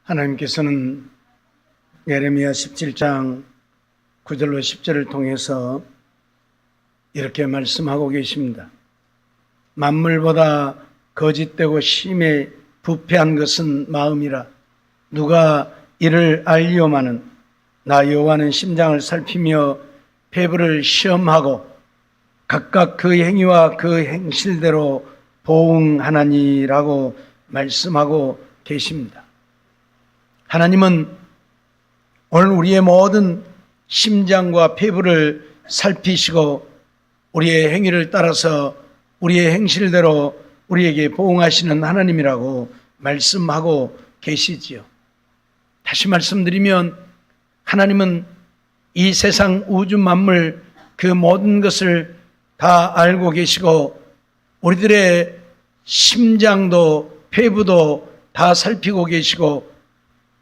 하나님께서는 예레미야 17장 9절로 10절을 통해서 이렇게 말씀하고 계십니다. 만물보다 거짓되고 심히 부패한 것은 마음이라. 누가 이를 알리오마는 나 여호와는 심장을 살피며 폐부를 시험하고 각각 그 행위와 그 행실대로 보응하나니라고 말씀하고 계십니다. 하나님은 오늘 우리의 모든 심장과 폐부를 살피시고 우리의 행위를 따라서 우리의 행실대로 우리에게 보응하시는 하나님이라고 말씀하고 계시지요. 다시 말씀드리면 하나님은 이 세상 우주 만물 그 모든 것을 다 알고 계시고 우리들의 심장도 폐부도 다 살피고 계시고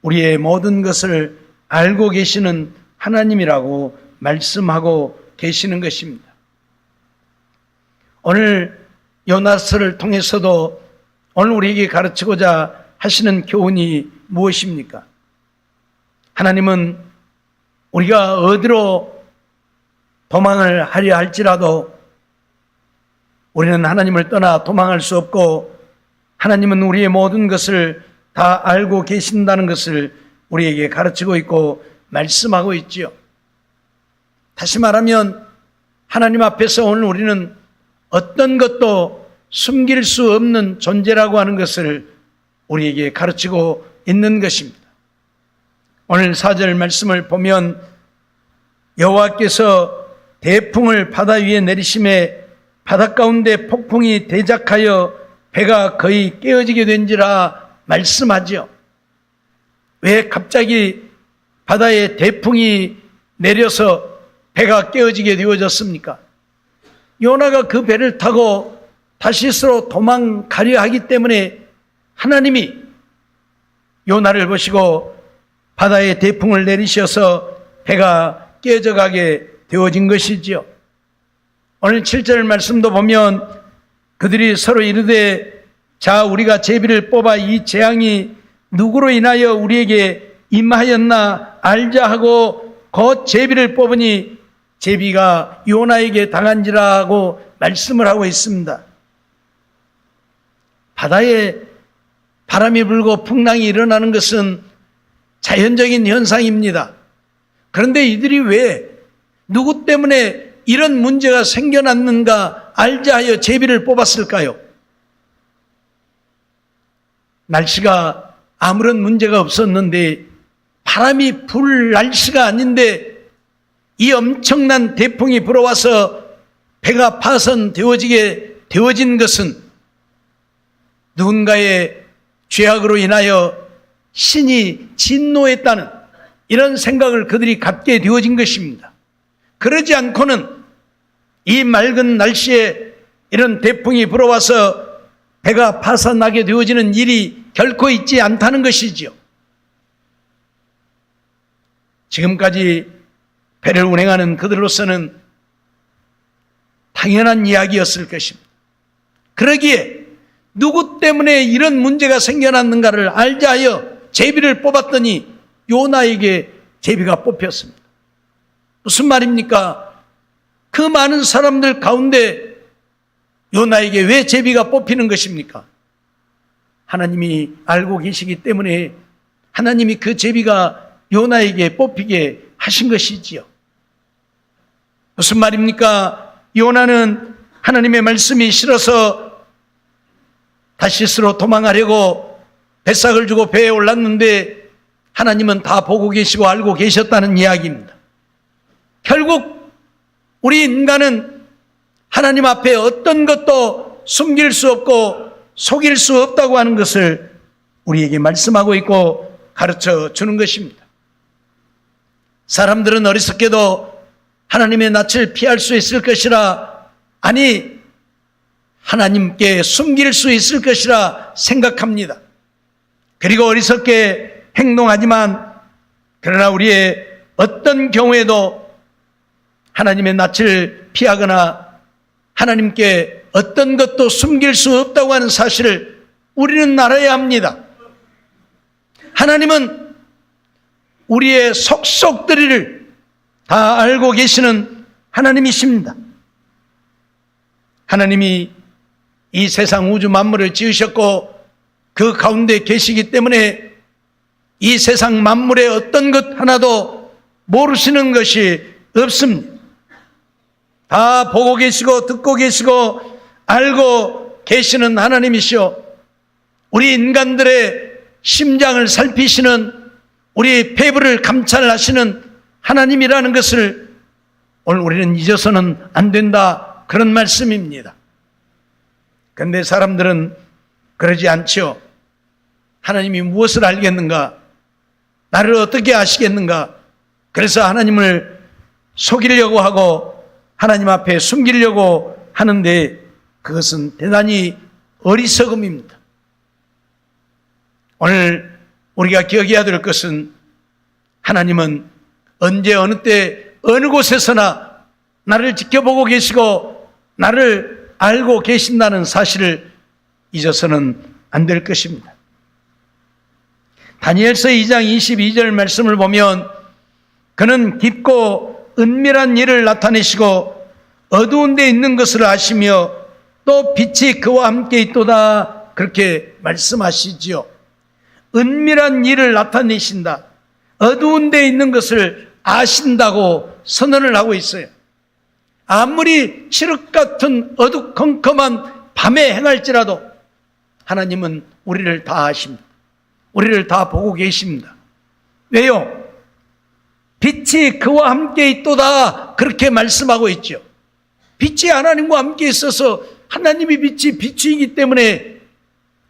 우리의 모든 것을 알고 계시는 하나님이라고 말씀하고 계시는 것입니다. 오늘 요나서를 통해서도 오늘 우리에게 가르치고자 하시는 교훈이 무엇입니까? 하나님은 우리가 어디로 도망을 하려 할지라도 우리는 하나님을 떠나 도망할 수 없고 하나님은 우리의 모든 것을 다 알고 계신다는 것을 우리에게 가르치고 있고 말씀하고 있지요. 다시 말하면 하나님 앞에서 오늘 우리는 어떤 것도 숨길 수 없는 존재라고 하는 것을 우리에게 가르치고 있는 것입니다. 오늘 4절 말씀을 보면 여호와께서 대풍을 바다 위에 내리심에 바다 가운데 폭풍이 대작하여 배가 거의 깨어지게 된지라 말씀하죠. 왜 갑자기 바다에 대풍이 내려서 배가 깨어지게 되어졌습니까? 요나가 그 배를 타고 다시스로 도망가려 하기 때문에 하나님이 요나를 보시고 바다에 대풍을 내리셔서 배가 깨져가게 되어진 것이지요. 오늘 7절 말씀도 보면 그들이 서로 이르되 자 우리가 제비를 뽑아 이 재앙이 누구로 인하여 우리에게 임하였나 알자 하고 곧 제비를 뽑으니 제비가 요나에게 당한지라고 말씀을 하고 있습니다. 바다에 바람이 불고 풍랑이 일어나는 것은 자연적인 현상입니다. 그런데 이들이 왜 누구 때문에 이런 문제가 생겨났는가 알자 하여 제비를 뽑았을까요? 날씨가 아무런 문제가 없었는데 바람이 불 날씨가 아닌데 이 엄청난 대풍이 불어와서 배가 파손되어지게 되어진 것은 누군가의 죄악으로 인하여 신이 진노했다는 이런 생각을 그들이 갖게 되어진 것입니다. 그러지 않고는 이 맑은 날씨에 이런 대풍이 불어와서 배가 파손나게 되어지는 일이 결코 있지 않다는 것이지요. 지금까지 배를 운행하는 그들로서는 당연한 이야기였을 것입니다. 그러기에 누구 때문에 이런 문제가 생겨났는가를 알자 하여 제비를 뽑았더니 요나에게 제비가 뽑혔습니다. 무슨 말입니까? 그 많은 사람들 가운데 요나에게 왜 제비가 뽑히는 것입니까? 하나님이 알고 계시기 때문에 하나님이 그 제비가 요나에게 뽑히게 하신 것이지요. 무슨 말입니까? 요나는 하나님의 말씀이 싫어서 다시스로 도망하려고 뱃삭을 주고 배에 올랐는데 하나님은 다 보고 계시고 알고 계셨다는 이야기입니다. 결국 우리 인간은 하나님 앞에 어떤 것도 숨길 수 없고 속일 수 없다고 하는 것을 우리에게 말씀하고 있고 가르쳐 주는 것입니다. 사람들은 어리석게도 하나님의 낯을 피할 수 있을 것이라, 아니 하나님께 숨길 수 있을 것이라 생각합니다. 그리고 어리석게 행동하지만 그러나 우리의 어떤 경우에도 하나님의 낯을 피하거나 하나님께 어떤 것도 숨길 수 없다고 하는 사실을 우리는 알아야 합니다. 하나님은 우리의 속속들이를 다 알고 계시는 하나님이십니다. 하나님이 이 세상 우주 만물을 지으셨고 그 가운데 계시기 때문에 이 세상 만물의 어떤 것 하나도 모르시는 것이 없습니다. 다 보고 계시고 듣고 계시고 알고 계시는 하나님이시오. 우리 인간들의 심장을 살피시는, 우리 폐부를 감찰하시는 하나님이라는 것을 오늘 우리는 잊어서는 안 된다, 그런 말씀입니다. 그런데 사람들은 그러지 않죠. 하나님이 무엇을 알겠는가? 나를 어떻게 아시겠는가? 그래서 하나님을 속이려고 하고 하나님 앞에 숨기려고 하는데 그것은 대단히 어리석음입니다. 오늘 우리가 기억해야 될 것은 하나님은 언제 어느 때 어느 곳에서나 나를 지켜보고 계시고 나를 알고 계신다는 사실을 잊어서는 안 될 것입니다. 다니엘서 2장 22절 말씀을 보면 그는 깊고 은밀한 일을 나타내시고 어두운 데 있는 것을 아시며 또 빛이 그와 함께 있도다, 그렇게 말씀하시지요. 은밀한 일을 나타내신다, 어두운 데 있는 것을 아신다고 선언을 하고 있어요. 아무리 칠흑 같은 어두컴컴한 밤에 행할지라도 하나님은 우리를 다 아십니다. 우리를 다 보고 계십니다. 왜요? 빛이 그와 함께 있도다, 그렇게 말씀하고 있죠. 빛이 하나님과 함께 있어서 하나님이 빛이 빛이기 때문에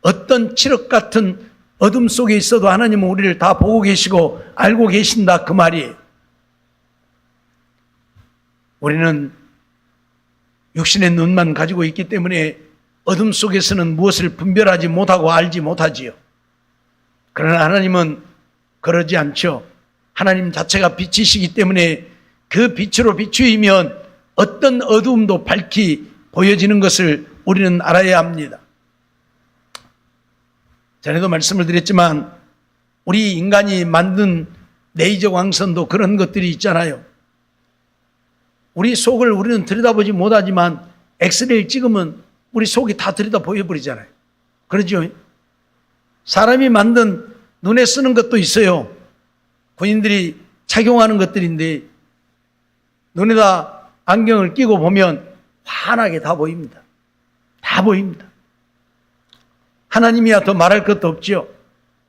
어떤 칠흑 같은 어둠 속에 있어도 하나님은 우리를 다 보고 계시고 알고 계신다, 그 말이에요. 우리는 육신의 눈만 가지고 있기 때문에 어둠 속에서는 무엇을 분별하지 못하고 알지 못하지요. 그러나 하나님은 그러지 않죠. 하나님 자체가 빛이시기 때문에 그 빛으로 비추이면 어떤 어두움도 밝히 보여지는 것을 우리는 알아야 합니다. 전에도 말씀을 드렸지만 우리 인간이 만든 레이저 광선도 그런 것들이 있잖아요. 우리 속을 우리는 들여다보지 못하지만 엑스레이를 찍으면 우리 속이 다 들여다 보여버리잖아요. 그러죠? 사람이 만든 눈에 쓰는 것도 있어요. 군인들이 착용하는 것들인데 눈에다 안경을 끼고 보면 환하게 다 보입니다. 다 보입니다. 하나님이야 더 말할 것도 없죠.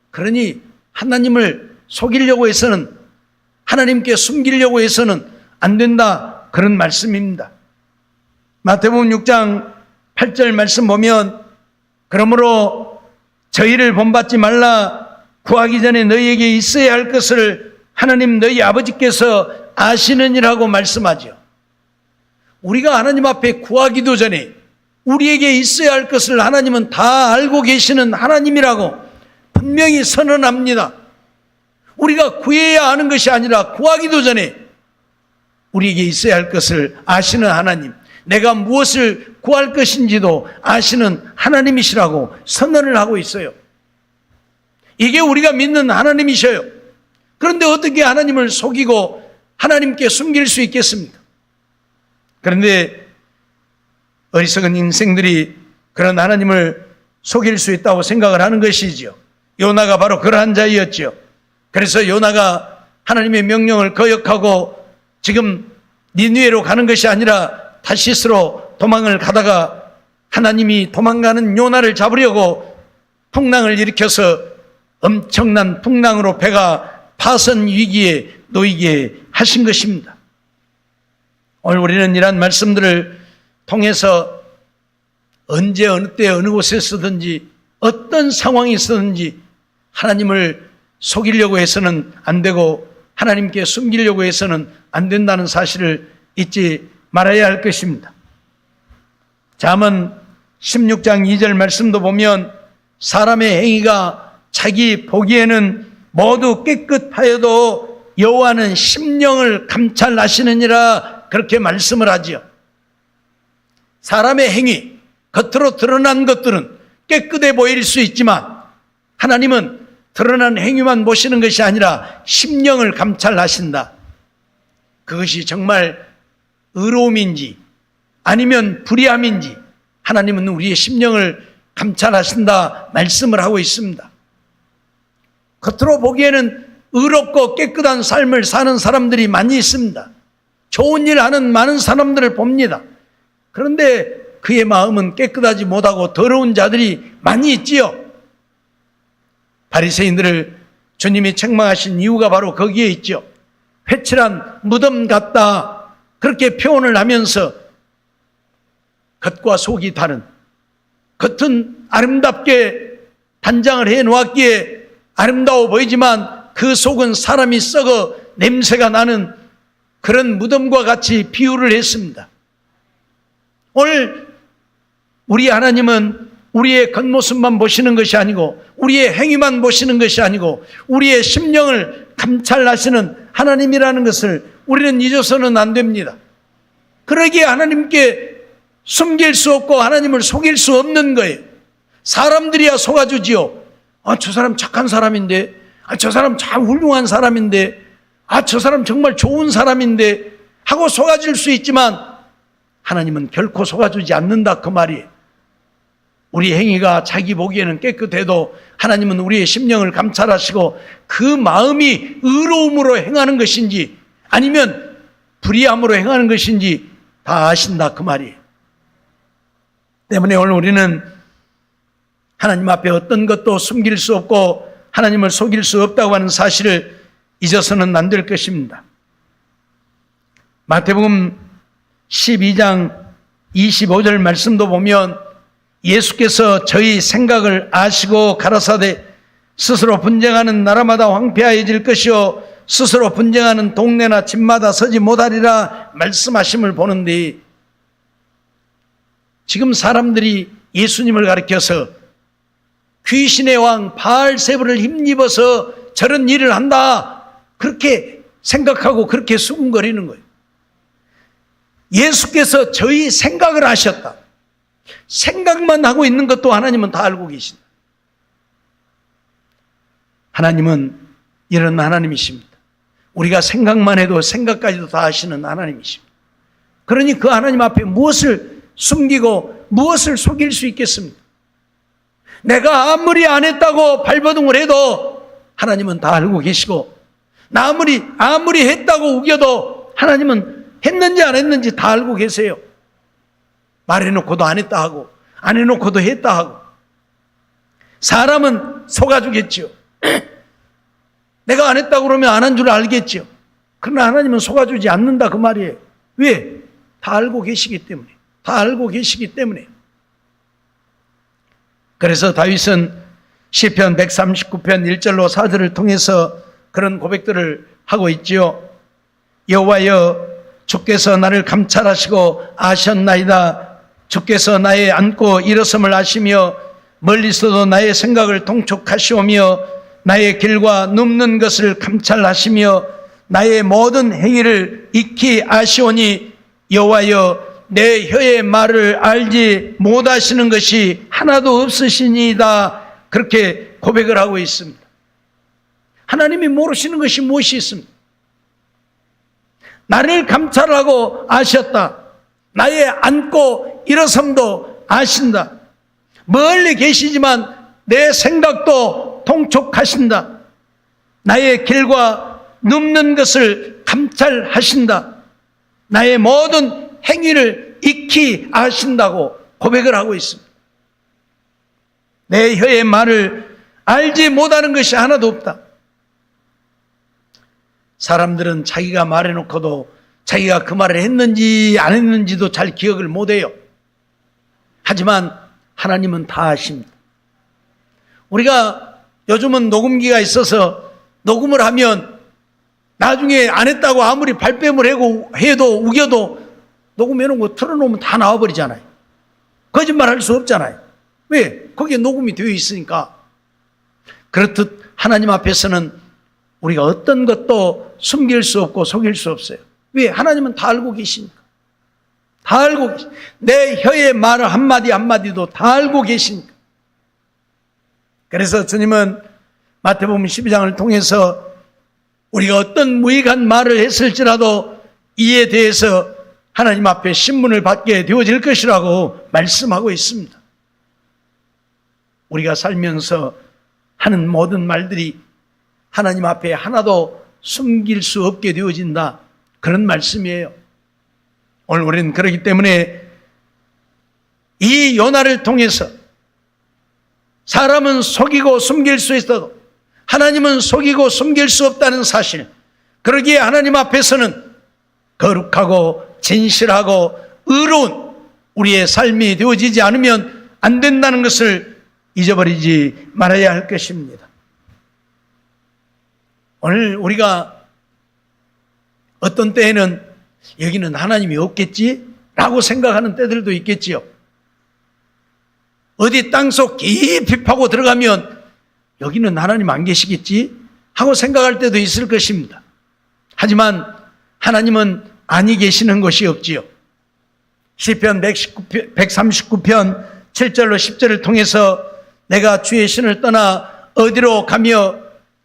그러니 하나님을 속이려고 해서는, 하나님께 숨기려고 해서는 안 된다, 그런 말씀입니다. 마태복음 6장 8절 말씀 보면 그러므로 저희를 본받지 말라, 구하기 전에 너희에게 있어야 할 것을 하나님 너희 아버지께서 아시느니라고 말씀하죠. 우리가 하나님 앞에 구하기도 전에 우리에게 있어야 할 것을 하나님은 다 알고 계시는 하나님이라고 분명히 선언합니다. 우리가 구해야 하는 것이 아니라 구하기도 전에 우리에게 있어야 할 것을 아시는 하나님, 내가 무엇을 구할 것인지도 아시는 하나님이시라고 선언을 하고 있어요. 이게 우리가 믿는 하나님이셔요. 그런데 어떻게 하나님을 속이고 하나님께 숨길 수 있겠습니까? 그런데 어리석은 인생들이 그런 하나님을 속일 수 있다고 생각을 하는 것이지요. 요나가 바로 그러한 자이었죠. 그래서 요나가 하나님의 명령을 거역하고 지금 니느웨로 가는 것이 아니라 다시스로 도망을 가다가 하나님이 도망가는 요나를 잡으려고 풍랑을 일으켜서 엄청난 풍랑으로 배가 파선 위기에 놓이게 하신 것입니다. 오늘 우리는 이러한 말씀들을 통해서 언제 어느 때 어느 곳에서든지 어떤 상황이 있었든지 하나님을 속이려고 해서는 안 되고 하나님께 숨기려고 해서는 안 된다는 사실을 잊지 말아야 할 것입니다. 잠언 16장 2절 말씀도 보면 사람의 행위가 자기 보기에는 모두 깨끗하여도 여호와는 심령을 감찰하시느니라, 그렇게 말씀을 하지요. 사람의 행위, 겉으로 드러난 것들은 깨끗해 보일 수 있지만 하나님은 드러난 행위만 보시는 것이 아니라 심령을 감찰하신다. 그것이 정말 의로움인지 아니면 불의함인지 하나님은 우리의 심령을 감찰하신다 말씀을 하고 있습니다. 겉으로 보기에는 의롭고 깨끗한 삶을 사는 사람들이 많이 있습니다. 좋은 일 하는 많은 사람들을 봅니다. 그런데 그의 마음은 깨끗하지 못하고 더러운 자들이 많이 있지요. 바리새인들을 주님이 책망하신 이유가 바로 거기에 있죠. 회칠한 무덤 같다 그렇게 표현을 하면서 겉과 속이 다른, 겉은 아름답게 단장을 해놓았기에 아름다워 보이지만 그 속은 사람이 썩어 냄새가 나는 그런 무덤과 같이 비유를 했습니다. 오늘 우리 하나님은 우리의 겉모습만 보시는 것이 아니고 우리의 행위만 보시는 것이 아니고 우리의 심령을 감찰하시는 하나님이라는 것을 우리는 잊어서는 안 됩니다. 그러기에 하나님께 숨길 수 없고 하나님을 속일 수 없는 거예요. 사람들이야 속아주지요. 저 사람 착한 사람인데, 저 사람 참 훌륭한 사람인데, 저 사람 정말 좋은 사람인데 하고 속아줄 수 있지만 하나님은 결코 속아주지 않는다 그 말이에요. 우리 행위가 자기 보기에는 깨끗해도 하나님은 우리의 심령을 감찰하시고 그 마음이 의로움으로 행하는 것인지 아니면 불의함으로 행하는 것인지 다 아신다 그 말이에요. 때문에 오늘 우리는 하나님 앞에 어떤 것도 숨길 수 없고 하나님을 속일 수 없다고 하는 사실을 잊어서는 안 될 것입니다. 마태복음 12장 25절 말씀도 보면 예수께서 저희 생각을 아시고 가라사대 스스로 분쟁하는 나라마다 황폐해질 것이요 스스로 분쟁하는 동네나 집마다 서지 못하리라 말씀하심을 보는데, 지금 사람들이 예수님을 가리켜서 귀신의 왕 바알세불을 힘입어서 저런 일을 한다 그렇게 생각하고 그렇게 수군거리는 거예요. 예수께서 저희 생각을 아셨다. 생각만 하고 있는 것도 하나님은 다 알고 계신다. 하나님은 이런 하나님이십니다. 우리가 생각만 해도 생각까지도 다 아시는 하나님이십니다. 그러니 그 하나님 앞에 무엇을 숨기고 무엇을 속일 수 있겠습니까? 내가 아무리 안 했다고 발버둥을 해도 하나님은 다 알고 계시고, 나 아무리 했다고 우겨도 하나님은 했는지 안 했는지 다 알고 계세요. 말해놓고도 안 했다 하고 안 해놓고도 했다 하고. 사람은 속아주겠죠. 내가 안 했다고 그러면 안 한 줄 알겠죠. 그러나 하나님은 속아주지 않는다 그 말이에요. 왜? 다 알고 계시기 때문에. 다 알고 계시기 때문에. 그래서 다윗은 시편 139편 1절로 4절을 통해서 그런 고백들을 하고 있지요. 여호와여, 주께서 나를 감찰하시고 아셨나이다. 주께서 나의 앉고 일어섬을 아시며 멀리서도 나의 생각을 통촉하시오며 나의 길과 눕는 것을 감찰하시며 나의 모든 행위를 익히 아시오니 여호와여, 내 혀의 말을 알지 못하시는 것이 하나도 없으시니이다. 그렇게 고백을 하고 있습니다. 하나님이 모르시는 것이 무엇이 있습니까? 나를 감찰하고 아셨다. 나의 앉고 일어섬도 아신다. 멀리 계시지만 내 생각도 통촉하신다. 나의 길과 눕는 것을 감찰하신다. 나의 모든 행위를 익히 아신다고 고백을 하고 있습니다. 내 혀의 말을 알지 못하는 것이 하나도 없다. 사람들은 자기가 말해놓고도 자기가 그 말을 했는지 안 했는지도 잘 기억을 못해요. 하지만 하나님은 다 아십니다. 우리가 요즘은 녹음기가 있어서 녹음을 하면 나중에 안 했다고 아무리 발뺌을 해도 우겨도 녹음해놓은 거 틀어놓으면 다 나와버리잖아요. 거짓말 할 수 없잖아요. 왜? 거기에 녹음이 되어 있으니까. 그렇듯 하나님 앞에서는 우리가 어떤 것도 숨길 수 없고 속일 수 없어요. 왜? 하나님은 다 알고 계시니까. 다 알고 계시니까. 내 혀의 말 한마디 한마디도 다 알고 계시니까. 그래서 주님은 마태복음 12장을 통해서 우리가 어떤 무익한 말을 했을지라도 이에 대해서 하나님 앞에 신문을 받게 되어질 것이라고 말씀하고 있습니다. 우리가 살면서 하는 모든 말들이 하나님 앞에 하나도 숨길 수 없게 되어진다, 그런 말씀이에요. 오늘 우리는 그렇기 때문에 이 요나를 통해서 사람은 속이고 숨길 수 있어도 하나님은 속이고 숨길 수 없다는 사실, 그러기에 하나님 앞에서는 거룩하고 진실하고 의로운 우리의 삶이 되어지지 않으면 안 된다는 것을 잊어버리지 말아야 할 것입니다. 오늘 우리가 어떤 때에는 여기는 하나님이 없겠지? 라고 생각하는 때들도 있겠지요. 어디 땅속 깊이 파고 들어가면 여기는 하나님 안 계시겠지? 하고 생각할 때도 있을 것입니다. 하지만 하나님은 아니 계시는 것이 없지요. 시편 139편 7절로 10절을 통해서 내가 주의 신을 떠나 어디로 가며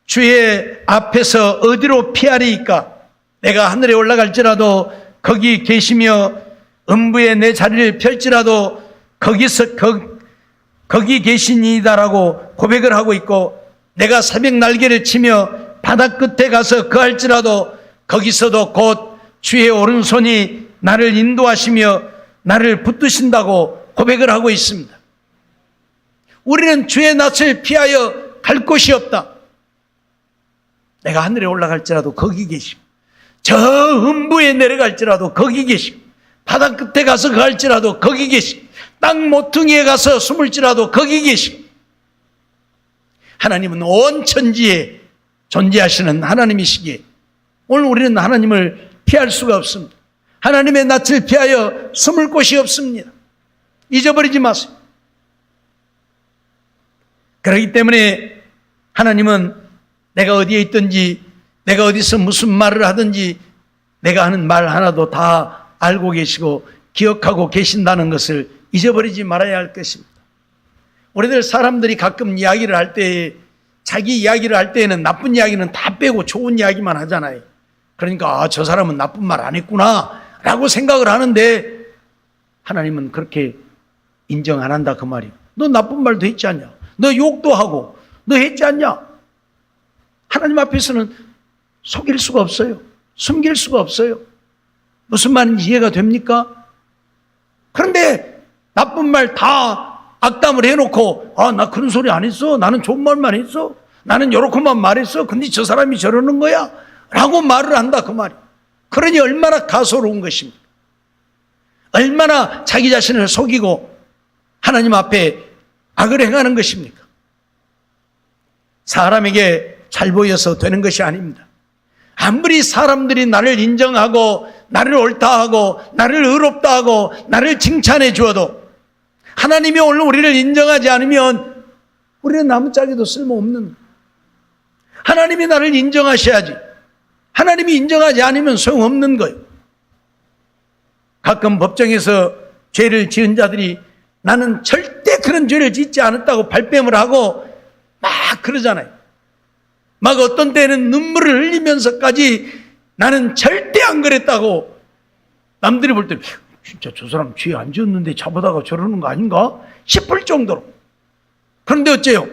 주의 앞에서 어디로 피하리이까? 내가 하늘에 올라갈지라도 거기 계시며 음부에 내 자리를 펼지라도 거기 계시니이다라고 고백을 하고 있고, 내가 새벽 날개를 치며 바다 끝에 가서 거할지라도 거기서도 곧 주의 오른손이 나를 인도하시며 나를 붙드신다고 고백을 하고 있습니다. 우리는 주의 낯을 피하여 갈 곳이 없다. 내가 하늘에 올라갈지라도 거기 계시고, 저 음부에 내려갈지라도 거기 계시고, 바다 끝에 가서 거할지라도 거기 계시고, 땅 모퉁이에 가서 숨을지라도 거기 계시고, 하나님은 온 천지에 존재하시는 하나님이시기에 오늘 우리는 하나님을 피할 수가 없습니다. 하나님의 낯을 피하여 숨을 곳이 없습니다. 잊어버리지 마세요. 그렇기 때문에 하나님은 내가 어디에 있든지, 내가 어디서 무슨 말을 하든지 내가 하는 말 하나도 다 알고 계시고 기억하고 계신다는 것을 잊어버리지 말아야 할 것입니다. 우리들 사람들이 가끔 이야기를 할 때, 자기 이야기를 할 때에는 나쁜 이야기는 다 빼고 좋은 이야기만 하잖아요. 그러니까 저 사람은 나쁜 말 안 했구나 라고 생각을 하는데, 하나님은 그렇게 인정 안 한다 그 말이에요. 너 나쁜 말도 했지 않냐? 너 욕도 하고 너 했지 않냐? 하나님 앞에서는 속일 수가 없어요. 숨길 수가 없어요. 무슨 말인지 이해가 됩니까? 그런데 나쁜 말 다 악담을 해놓고, 나 그런 소리 안 했어. 나는 좋은 말만 했어. 나는 요렇게만 말했어. 근데 저 사람이 저러는 거야 라고 말을 한다 그 말이에요. 그러니 얼마나 가소로운 것입니까? 얼마나 자기 자신을 속이고 하나님 앞에 악을 행하는 것입니까? 사람에게 잘 보여서 되는 것이 아닙니다. 아무리 사람들이 나를 인정하고 나를 옳다 하고 나를 의롭다 하고 나를 칭찬해 주어도 하나님이 오늘 우리를 인정하지 않으면 우리는 나무짝에도 쓸모없는, 하나님이 나를 인정하셔야지. 하나님이 인정하지 않으면 소용없는 거예요. 가끔 법정에서 죄를 지은 자들이 나는 절대 그런 죄를 짓지 않았다고 발뺌을 하고 막 그러잖아요. 막 어떤 때는 눈물을 흘리면서까지 나는 절대 안 그랬다고, 남들이 볼 때 진짜 저 사람 죄 안 지었는데 잡아다가 저러는 거 아닌가 싶을 정도로. 그런데 어째요?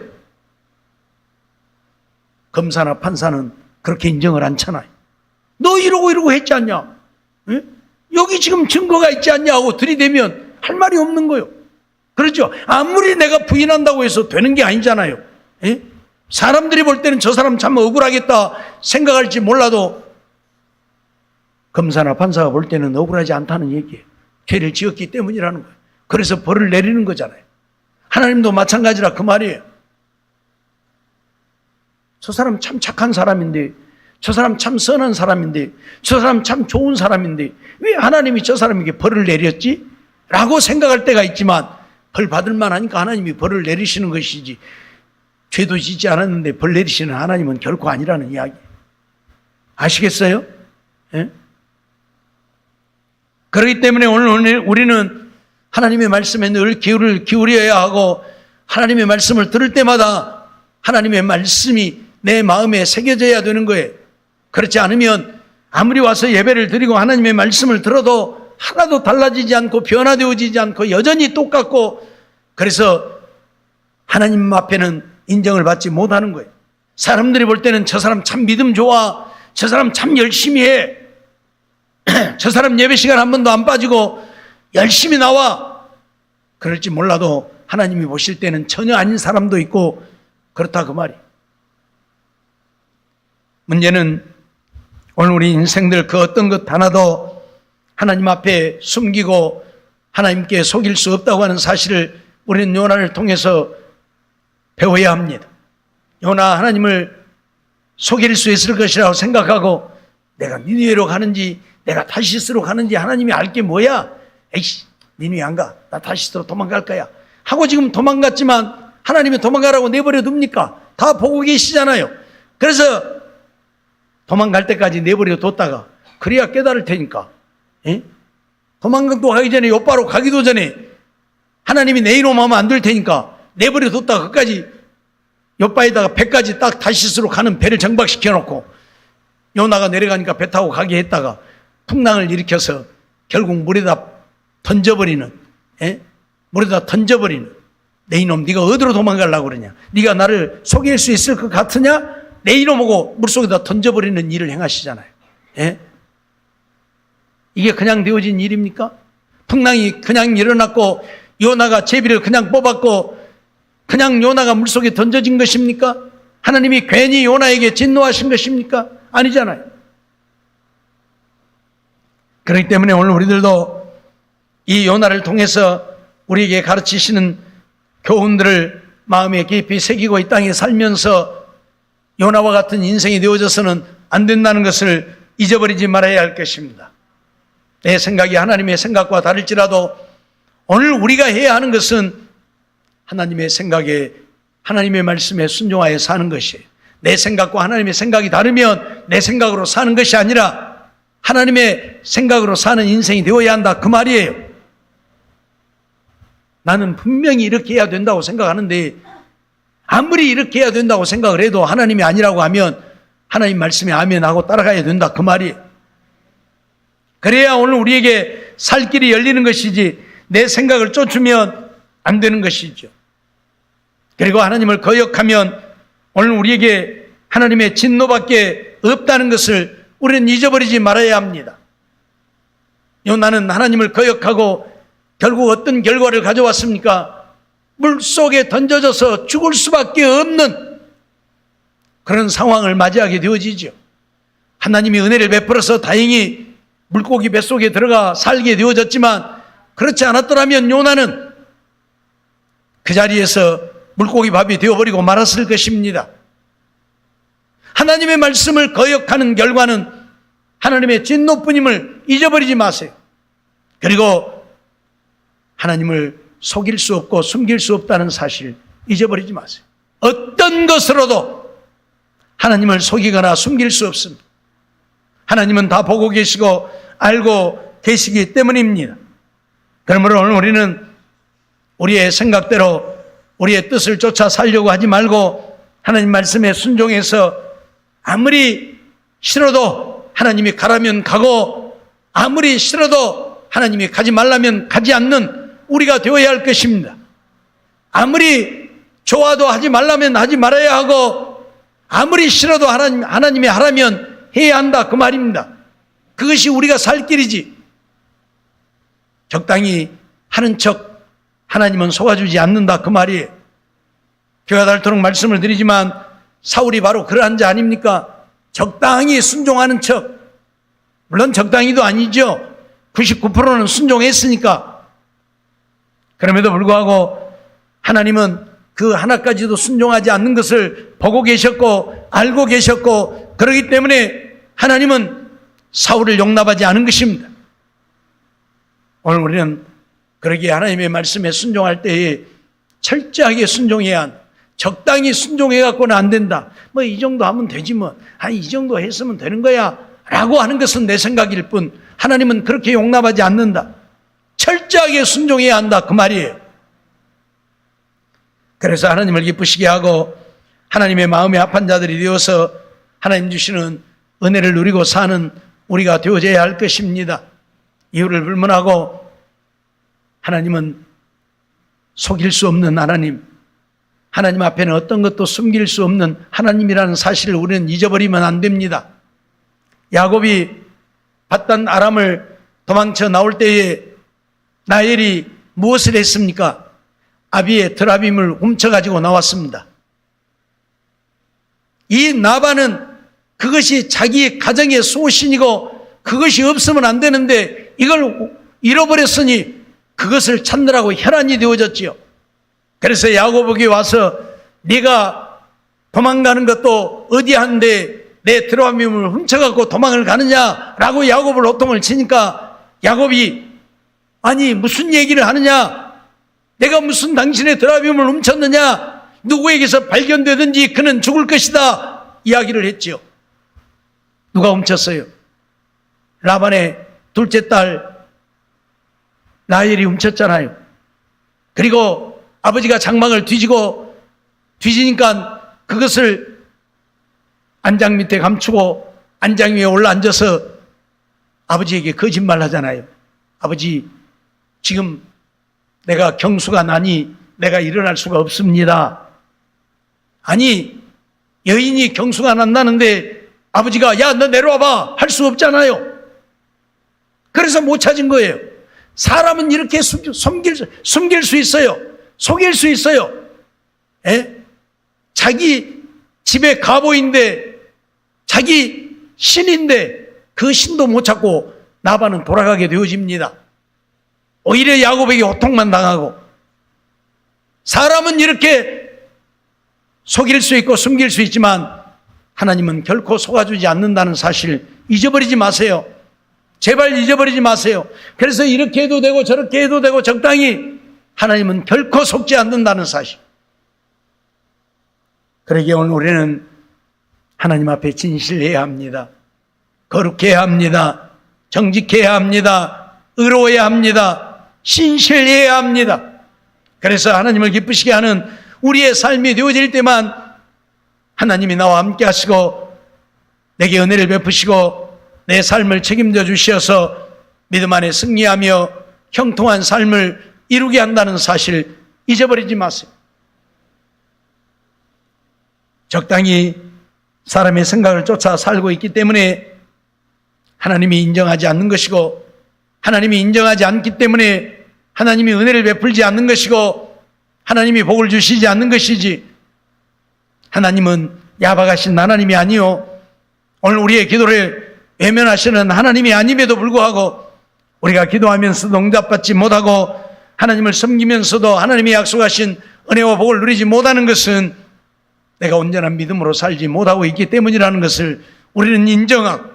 검사나 판사는 그렇게 인정을 않잖아요. 너 이러고 했지 않냐? 에? 여기 지금 증거가 있지 않냐 하고 들이대면 할 말이 없는 거예요. 그렇죠? 아무리 내가 부인한다고 해서 되는 게 아니잖아요. 에? 사람들이 볼 때는 저 사람 참 억울하겠다 생각할지 몰라도 검사나 판사가 볼 때는 억울하지 않다는 얘기예요. 죄를 지었기 때문이라는 거예요. 그래서 벌을 내리는 거잖아요. 하나님도 마찬가지라 그 말이에요. 저 사람 참 착한 사람인데, 저 사람 참 선한 사람인데, 저 사람 참 좋은 사람인데 왜 하나님이 저 사람에게 벌을 내렸지? 라고 생각할 때가 있지만, 벌 받을 만하니까 하나님이 벌을 내리시는 것이지 죄도 짓지 않았는데 벌 내리시는 하나님은 결코 아니라는 이야기 아시겠어요? 예? 그렇기 때문에 오늘 우리는 하나님의 말씀에 늘 귀를 기울여야 하고, 하나님의 말씀을 들을 때마다 하나님의 말씀이 내 마음에 새겨져야 되는 거예요. 그렇지 않으면 아무리 와서 예배를 드리고 하나님의 말씀을 들어도 하나도 달라지지 않고 변화되어지지 않고 여전히 똑같고, 그래서 하나님 앞에는 인정을 받지 못하는 거예요. 사람들이 볼 때는 저 사람 참 믿음 좋아, 저 사람 참 열심히 해, 저 사람 예배 시간 한 번도 안 빠지고 열심히 나와, 그럴지 몰라도 하나님이 보실 때는 전혀 아닌 사람도 있고 그렇다 그 말이에요. 문제는 오늘 우리 인생들 그 어떤 것 하나도 하나님 앞에 숨기고 하나님께 속일 수 없다고 하는 사실을 우리는 요나를 통해서 배워야 합니다. 요나 하나님을 속일 수 있을 것이라고 생각하고 내가 니느웨로 가는지 내가 타시스로 가는지 하나님이 알 게 뭐야? 에이씨, 니느웨 안 가. 나 타시스로 도망갈 거야. 하고 지금 도망갔지만 하나님이 도망가라고 내버려 둡니까? 다 보고 계시잖아요. 그래서 도망갈 때까지 내버려 뒀다가 그래야 깨달을 테니까. 에? 도망도 가기 전에 요바로 가기도 전에 하나님이 내 이놈 하면 안 될 테니까 내버려 뒀다가 끝까지 요바에다가 배까지 딱 타시스로 가는 배를 정박시켜 놓고 요나가 내려가니까 배 타고 가게 했다가 풍랑을 일으켜서 결국 물에다 던져버리는, 물에다 던져버리는, 내 이놈 네가 어디로 도망가려고 그러냐, 네가 나를 속일 수 있을 것 같으냐, 내 이놈하고 물속에다 던져버리는 일을 행하시잖아요. 이게 그냥 되어진 일입니까? 풍랑이 그냥 일어났고 요나가 제비를 그냥 뽑았고 그냥 요나가 물속에 던져진 것입니까? 하나님이 괜히 요나에게 진노하신 것입니까? 아니잖아요. 그렇기 때문에 오늘 우리들도 이 요나를 통해서 우리에게 가르치시는 교훈들을 마음에 깊이 새기고 이 땅에 살면서 요나와 같은 인생이 되어져서는 안 된다는 것을 잊어버리지 말아야 할 것입니다. 내 생각이 하나님의 생각과 다를지라도 오늘 우리가 해야 하는 것은 하나님의 생각에, 하나님의 말씀에 순종하여 사는 것이에요. 내 생각과 하나님의 생각이 다르면 내 생각으로 사는 것이 아니라 하나님의 생각으로 사는 인생이 되어야 한다 그 말이에요. 나는 분명히 이렇게 해야 된다고 생각하는데 아무리 이렇게 해야 된다고 생각을 해도 하나님이 아니라고 하면 하나님 말씀에 아멘 하고 따라가야 된다 그 말이에요. 그래야 오늘 우리에게 살 길이 열리는 것이지 내 생각을 쫓으면 안 되는 것이죠. 그리고 하나님을 거역하면 오늘 우리에게 하나님의 진노밖에 없다는 것을 우리는 잊어버리지 말아야 합니다. 요나는 하나님을 거역하고 결국 어떤 결과를 가져왔습니까? 물속에 던져져서 죽을 수밖에 없는 그런 상황을 맞이하게 되어지죠. 하나님이 은혜를 베풀어서 다행히 물고기 뱃속에 들어가 살게 되어졌지만 그렇지 않았더라면 요나는 그 자리에서 물고기 밥이 되어버리고 말았을 것입니다. 하나님의 말씀을 거역하는 결과는 하나님의 진노뿐임을 잊어버리지 마세요. 그리고 하나님을 속일 수 없고 숨길 수 없다는 사실 잊어버리지 마세요. 어떤 것으로도 하나님을 속이거나 숨길 수 없습니다. 하나님은 다 보고 계시고 알고 계시기 때문입니다. 그러므로 오늘 우리는 우리의 생각대로 우리의 뜻을 쫓아 살려고 하지 말고 하나님 말씀에 순종해서 아무리 싫어도 하나님이 가라면 가고 아무리 싫어도 하나님이 가지 말라면 가지 않는 우리가 되어야 할 것입니다. 아무리 좋아도 하지 말라면 하지 말아야 하고 아무리 싫어도 하나님이 하라면 해야 한다 그 말입니다. 그것이 우리가 살 길이지. 적당히 하는 척 하나님은 속아주지 않는다 그 말이에요. 교회가 닳도록 말씀을 드리지만 사울이 바로 그러한 자 아닙니까? 적당히 순종하는 척. 물론 적당히도 아니죠. 99%는 순종했으니까. 그럼에도 불구하고 하나님은 그 하나까지도 순종하지 않는 것을 보고 계셨고 알고 계셨고 그렇기 때문에 하나님은 사울을 용납하지 않은 것입니다. 오늘 우리는 그러기에 하나님의 말씀에 순종할 때에 철저하게 순종해야 한다. 적당히 순종해갖고는 안 된다. 뭐 이 정도 하면 되지 뭐. 이 정도 했으면 되는 거야 라고 하는 것은 내 생각일 뿐 하나님은 그렇게 용납하지 않는다. 철저하게 순종해야 한다 그 말이에요. 그래서 하나님을 기쁘시게 하고 하나님의 마음에 합한 자들이 되어서 하나님 주시는 은혜를 누리고 사는 우리가 되어져야 할 것입니다. 이유를 불문하고 하나님은 속일 수 없는 하나님, 하나님 앞에는 어떤 것도 숨길 수 없는 하나님이라는 사실을 우리는 잊어버리면 안 됩니다. 야곱이 바단 아람을 도망쳐 나올 때에 라헬이 무엇을 했습니까? 아비의 드라빔을 훔쳐가지고 나왔습니다. 이 나반은 그것이 자기 가정의 소신이고 그것이 없으면 안 되는데 이걸 잃어버렸으니 그것을 찾느라고 혈안이 되어졌지요. 그래서 야곱에게 와서 네가 도망가는 것도 어디 한데 내 드라빔을 훔쳐갖고 도망을 가느냐라고 야곱을 호통을 치니까 야곱이 아니 무슨 얘기를 하느냐, 내가 무슨 당신의 드라빔을 훔쳤느냐, 누구에게서 발견되든지 그는 죽을 것이다 이야기를 했지요. 누가 훔쳤어요? 라반의 둘째 딸 라헬이 훔쳤잖아요. 그리고 아버지가 장막을 뒤지니까 그것을 안장 밑에 감추고 안장 위에 올라앉아서 아버지에게 거짓말 하잖아요. 아버지, 지금 내가 경수가 나니 내가 일어날 수가 없습니다. 아니, 여인이 경수가 난다는데 아버지가 야, 너 내려와봐 할 수 없잖아요. 그래서 못 찾은 거예요. 사람은 이렇게 숨길 수 있어요. 속일 수 있어요. 자기 집에 가보인데 자기 신인데 그 신도 못 찾고 나반은 돌아가게 되어집니다. 오히려 야곱에게 호통만 당하고. 사람은 이렇게 속일 수 있고 숨길 수 있지만 하나님은 결코 속아주지 않는다는 사실 잊어버리지 마세요. 제발 잊어버리지 마세요. 그래서 이렇게 해도 되고 저렇게 해도 되고 적당히, 하나님은 결코 속지 않는다는 사실. 그러기에 오늘 우리는 하나님 앞에 진실해야 합니다. 거룩해야 합니다. 정직해야 합니다. 의로워야 합니다. 신실해야 합니다. 그래서 하나님을 기쁘시게 하는 우리의 삶이 되어질 때만 하나님이 나와 함께 하시고 내게 은혜를 베푸시고 내 삶을 책임져 주셔서 믿음 안에 승리하며 형통한 삶을 이루게 한다는 사실 잊어버리지 마세요. 적당히 사람의 생각을 쫓아 살고 있기 때문에 하나님이 인정하지 않는 것이고, 하나님이 인정하지 않기 때문에 하나님이 은혜를 베풀지 않는 것이고, 하나님이 복을 주시지 않는 것이지, 하나님은 야박하신 하나님이 아니요, 오늘 우리의 기도를 외면하시는 하나님이 아님에도 불구하고 우리가 기도하면서도 응답받지 못하고 하나님을 섬기면서도 하나님이 약속하신 은혜와 복을 누리지 못하는 것은 내가 온전한 믿음으로 살지 못하고 있기 때문이라는 것을 우리는 인정하고,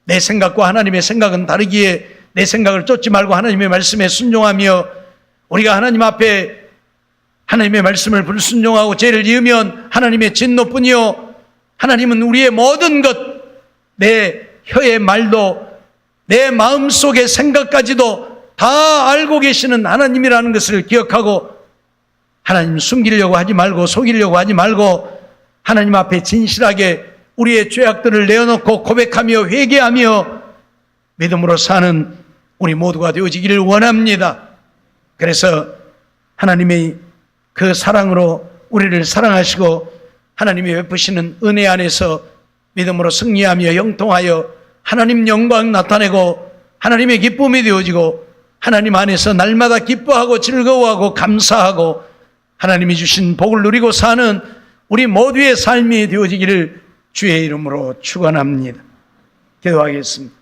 내 생각과 하나님의 생각은 다르기에 내 생각을 쫓지 말고 하나님의 말씀에 순종하며, 우리가 하나님 앞에 하나님의 말씀을 불순종하고 죄를 지으면 하나님의 진노뿐이요, 하나님은 우리의 모든 것, 내 혀의 말도 내 마음속의 생각까지도 다 알고 계시는 하나님이라는 것을 기억하고, 하나님 숨기려고 하지 말고 속이려고 하지 말고 하나님 앞에 진실하게 우리의 죄악들을 내어놓고 고백하며 회개하며 믿음으로 사는 우리 모두가 되어지기를 원합니다. 그래서 하나님의 그 사랑으로 우리를 사랑하시고 하나님이 베푸시는 은혜 안에서 믿음으로 승리하며 형통하여 하나님 영광 나타내고 하나님의 기쁨이 되어지고 하나님 안에서 날마다 기뻐하고 즐거워하고 감사하고 하나님이 주신 복을 누리고 사는 우리 모두의 삶이 되어지기를 주의 이름으로 축원합니다. 기도하겠습니다.